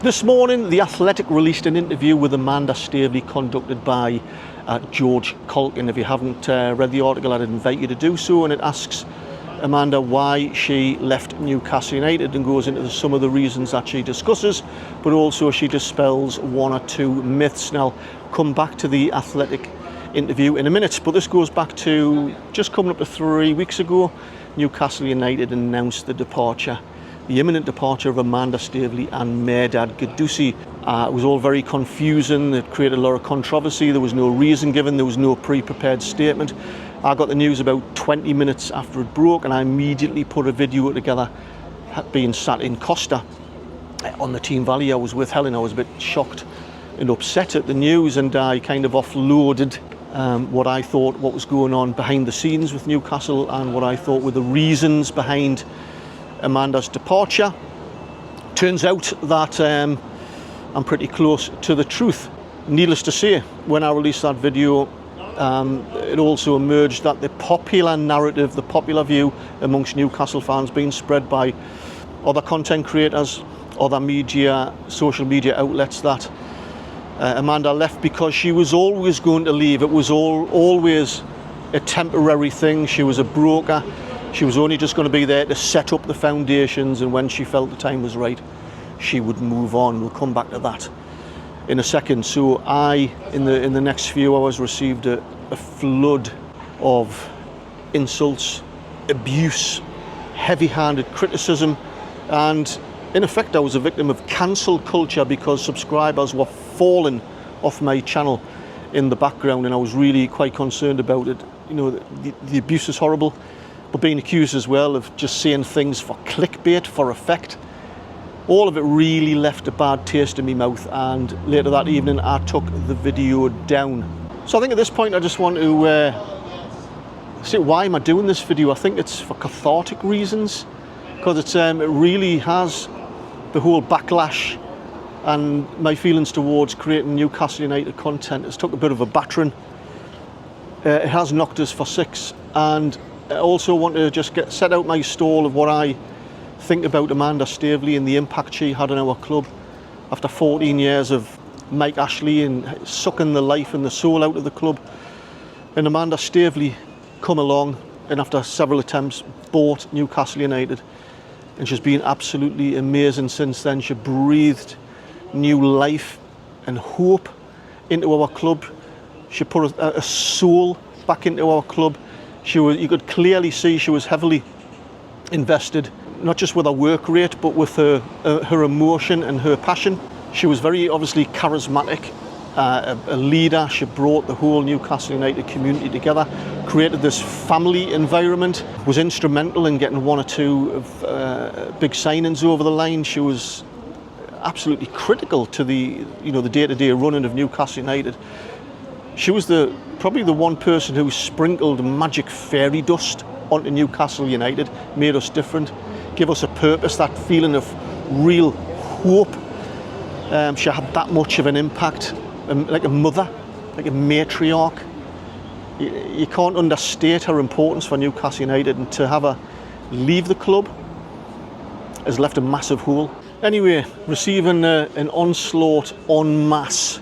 This morning, The Athletic released an interview with Amanda Staveley conducted by George Colkin. If you haven't read the article, I'd invite you to do so, and it asks Amanda why she left Newcastle United and goes into some of the reasons that she discusses, but also she dispels one or two myths. Now, come back to the Athletic interview in a minute, but this goes back to just coming up to 3 weeks ago. Newcastle United announced the imminent departure of Amanda Staveley and Mehrdad Ghoussi. It was all very confusing. It created a lot of controversy. There was no reason given. There was no pre-prepared statement. I got the news about 20 minutes after it broke, and I immediately put a video together, being sat in Costa on the Team Valley. I was with Helen. I was a bit shocked and upset at the news, and I kind of offloaded what I thought what was going on behind the scenes with Newcastle and what I thought were the reasons behind Amanda's departure. Turns out that I'm pretty close to the truth. Needless to say, when I released that video, it also emerged that the popular narrative, the popular view amongst Newcastle fans being spread by other content creators, other media, social media outlets, that Amanda left because she was always going to leave. It was always a temporary thing. She was a broker. She was only just going to be there to set up the foundations, and when she felt the time was right, she would move on. We'll come back to that in a second. So I, in the next few hours, received a flood of insults, abuse, heavy-handed criticism, and in effect I was a victim of cancel culture because subscribers were falling off my channel in the background, and I was really quite concerned about it. You know, the abuse is horrible, but being accused as well of just saying things for clickbait, for effect, all of it really left a bad taste in my mouth, and later that evening I took the video down. So I think at this point I just want to say, why am I doing this video? I think it's for cathartic reasons, because it really has the whole backlash and my feelings towards creating Newcastle United content has took a bit of a battering. It has knocked us for six, and I also want to just set out my stall of what I think about Amanda Staveley and the impact she had on our club after 14 years of Mike Ashley and sucking the life and the soul out of the club. And Amanda Staveley come along and after several attempts bought Newcastle United, and she's been absolutely amazing since then. She breathed new life and hope into our club. She put a soul back into our club. You could clearly see she was heavily invested, not just with her work rate, but with her emotion and her passion. She was very obviously charismatic, a leader. She brought the whole Newcastle United community together, created this family environment, was instrumental in getting one or two of big signings over the line. She was absolutely critical to the day-to-day running of Newcastle United. She was probably the one person who sprinkled magic fairy dust onto Newcastle United, made us different, gave us a purpose, that feeling of real hope. She had that much of an impact, like a mother, like a matriarch. You can't understate her importance for Newcastle United, and to have her leave the club has left a massive hole. Anyway, receiving an onslaught en masse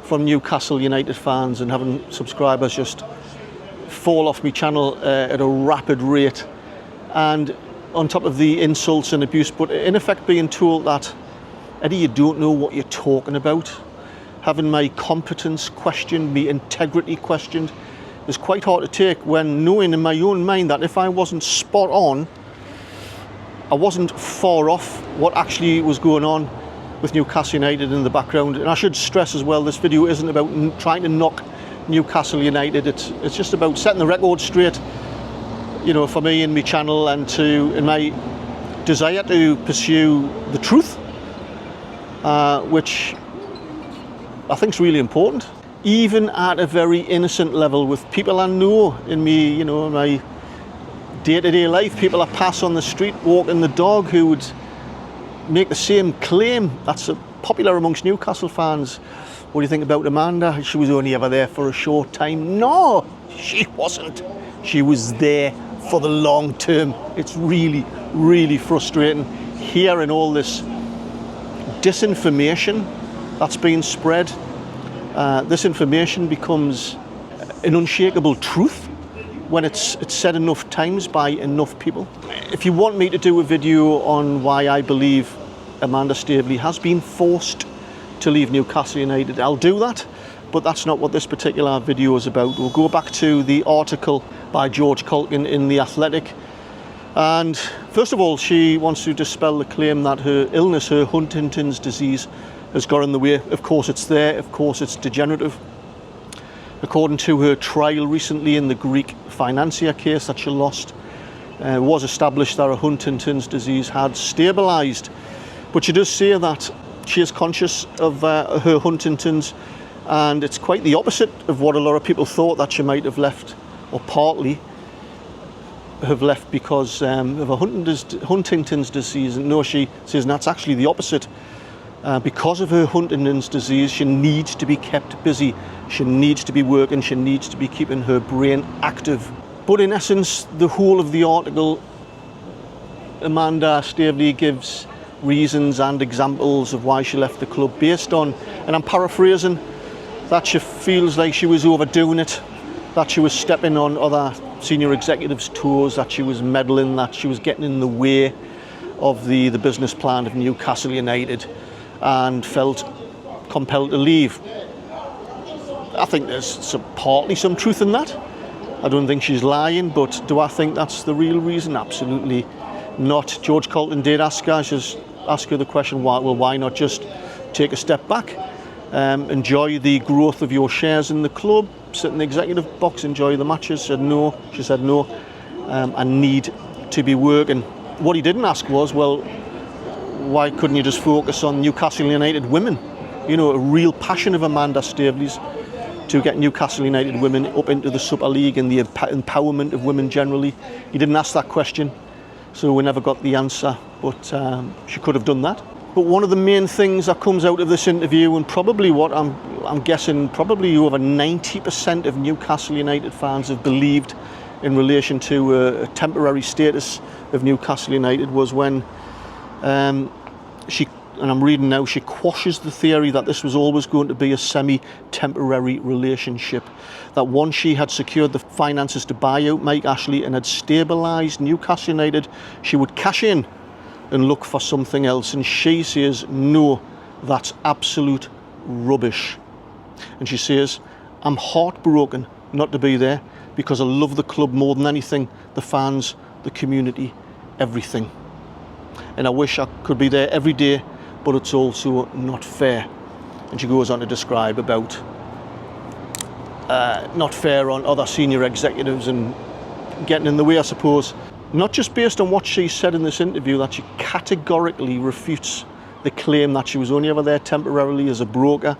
from Newcastle United fans and having subscribers just fall off my channel at a rapid rate, and on top of the insults and abuse, but in effect being told that, Eddie, you don't know what you're talking about. Having my competence questioned, my integrity questioned, is quite hard to take, when knowing in my own mind that if I wasn't spot on, I wasn't far off what actually was going on with Newcastle United in the background. And I should stress as well, this video isn't about trying to knock Newcastle United. It's just about setting the record straight, for me and my channel, and in my desire to pursue the truth, which I think is really important, even at a very innocent level, with people I know in me, my day-to-day life, people I pass on the street, walking the dog, who would make the same claim. That's popular amongst Newcastle fans. What do you think about Amanda? She was only ever there for a short time. No, she wasn't. She was there for the long term. It's really, really frustrating hearing all this disinformation that's been spread. This information becomes an unshakable truth when it's said enough times by enough people. If you want me to do a video on why I believe Amanda Staveley has been forced to leave Newcastle United, I'll do that, but that's not what this particular video is about. We'll go back to the article by George Culkin in The Athletic. And first of all, she wants to dispel the claim that her illness, her Huntington's disease, has got in the way. Of course it's there, of course it's degenerative. According to her trial recently in the Greek financier case that she lost, it was established that her Huntington's disease had stabilised. But she does say that she is conscious of her Huntington's, and it's quite the opposite of what a lot of people thought, that she might have left, or partly have left because of a Huntington's disease. And no, she says that's actually the opposite. Because of her Huntington's disease, she needs to be kept busy. She needs to be working. She needs to be keeping her brain active. But in essence, the whole of the article, Amanda Staveley gives reasons and examples of why she left the club based on, and I'm paraphrasing, that she feels like she was overdoing it, that she was stepping on other senior executives' toes, that she was meddling, that she was getting in the way of the business plan of Newcastle United, and felt compelled to leave. I think there's partly some truth in that. I don't think she's lying, but do I think that's the real reason? Absolutely not. George Culkin did ask her the question, why not just take a step back, enjoy the growth of your shares in the club, sit in the executive box, enjoy the matches? She said no, I need to be working. What he didn't ask was, well, why couldn't you just focus on Newcastle United women? You know, a real passion of Amanda Staveley's to get Newcastle United women up into the Super League and the empowerment of women generally. He didn't ask that question, so we never got the answer, but she could have done that. But one of the main things that comes out of this interview, and probably what I'm guessing probably over 90% of Newcastle United fans have believed in relation to a temporary status of Newcastle United, was when she, and I'm reading now, she quashes the theory that this was always going to be a semi-temporary relationship, that once she had secured the finances to buy out Mike Ashley and had stabilised Newcastle United, she would cash in and look for something else. And she says, no, that's absolute rubbish. And she says, I'm heartbroken not to be there because I love the club more than anything, the fans, the community, everything. And I wish I could be there every day, but it's also not fair. And she goes on to describe about not fair on other senior executives and getting in the way, I suppose. Not just based on what she said in this interview, that she categorically refutes the claim that she was only ever there temporarily as a broker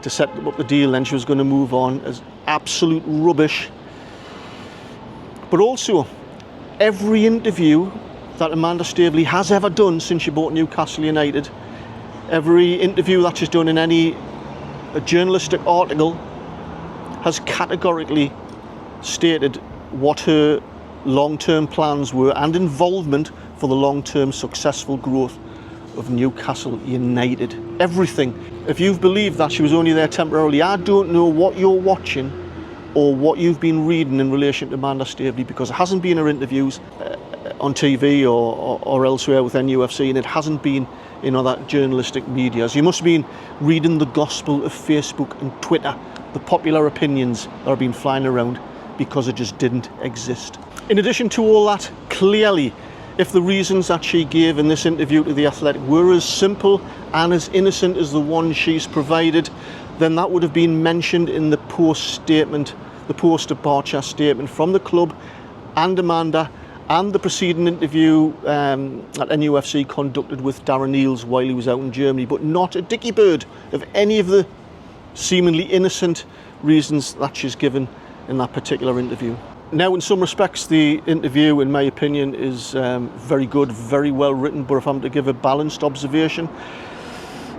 to set up the deal, then she was going to move on, as absolute rubbish. But also, every interview that Amanda Staveley has ever done since she bought Newcastle United, every interview that she's done in any journalistic article, has categorically stated what her long-term plans were and involvement for the long-term successful growth of Newcastle United. Everything. If you've believed that she was only there temporarily, I don't know what you're watching or what you've been reading in relation to Amanda Staveley, because it hasn't been her interviews on TV or elsewhere with NUFC, and it hasn't been in other journalistic media. So you must have been reading the gospel of Facebook and Twitter, the popular opinions that have been flying around, because it just didn't exist. In addition to all that, clearly, if the reasons that she gave in this interview to The Athletic were as simple and as innocent as the one she's provided, then that would have been mentioned in the post-statement, the post-departure statement from the club and Amanda, and the preceding interview that NUFC conducted with Darren Eales while he was out in Germany, but not a dicky bird of any of the seemingly innocent reasons that she's given in that particular interview. Now, in some respects, the interview, in my opinion, is very good, very well written, but if I'm to give a balanced observation,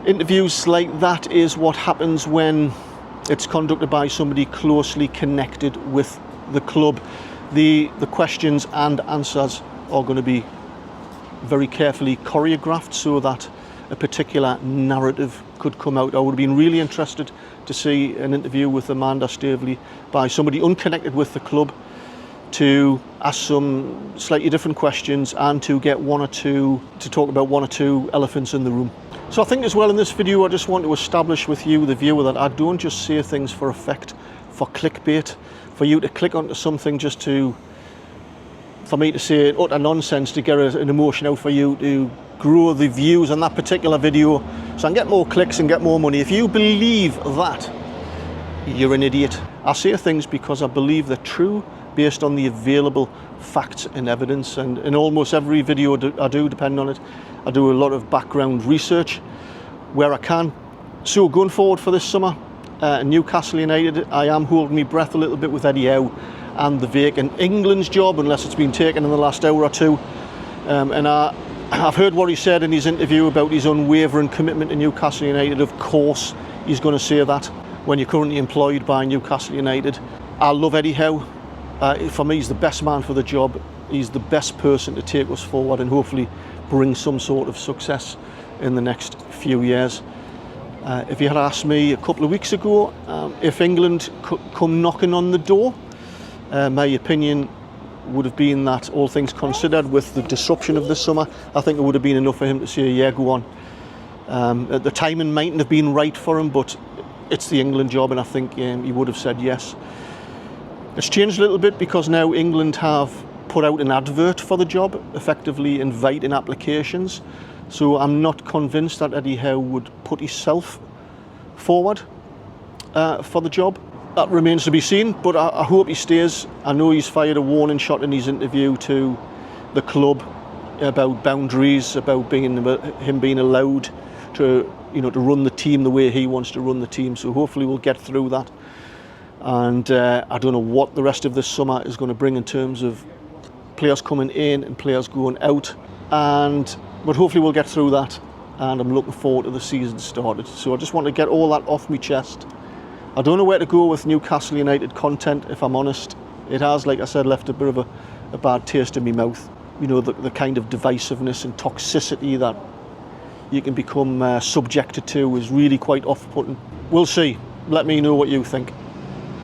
interviews like that is what happens when it's conducted by somebody closely connected with the club. The questions and answers are going to be very carefully choreographed so that a particular narrative could come out. I would have been really interested to see an interview with Amanda Staveley by somebody unconnected with the club, to ask some slightly different questions and to get talk about one or two elephants in the room. So I think as well in this video I just want to establish with you, the viewer, that I don't just say things for effect, for clickbait, for you to click onto something just for me to say utter nonsense to get an emotion out for you, to grow the views on that particular video so I can get more clicks and get more money. If you believe that, you're an idiot. I say things because I believe they're true, based on the available facts and evidence, and in almost every video I do, depending on it, I do a lot of background research where I can. So going forward for this summer, Newcastle United, I am holding my breath a little bit with Eddie Howe and the vacant England's job, unless it's been taken in the last hour or two. And I've heard what he said in his interview about his unwavering commitment to Newcastle United. Of course he's going to say that when you're currently employed by Newcastle United. I love Eddie Howe. For me, he's the best man for the job. He's the best person to take us forward and hopefully bring some sort of success in the next few years. If you had asked me a couple of weeks ago if England come knocking on the door, my opinion would have been that, all things considered, with the disruption of this summer, I think it would have been enough for him to say, yeah, go on. The timing mightn't have been right for him, but it's the England job, and I think he would have said yes. It's changed a little bit because now England have put out an advert for the job, effectively inviting applications. So I'm not convinced that Eddie Howe would put himself forward for the job. That remains to be seen, but I hope he stays. I know he's fired a warning shot in his interview to the club about boundaries, about him being allowed to run the team the way he wants to run the team. So hopefully we'll get through that. And I don't know what the rest of this summer is going to bring in terms of players coming in and players going out, but hopefully we'll get through that, and I'm looking forward to the season started. So I just want to get all that off my chest. I don't know where to go with Newcastle United content, if I'm honest. It has, like I said, left a bit of a bad taste in my mouth. You know, the kind of divisiveness and toxicity that you can become subjected to is really quite off-putting. We'll see. Let me know what you think.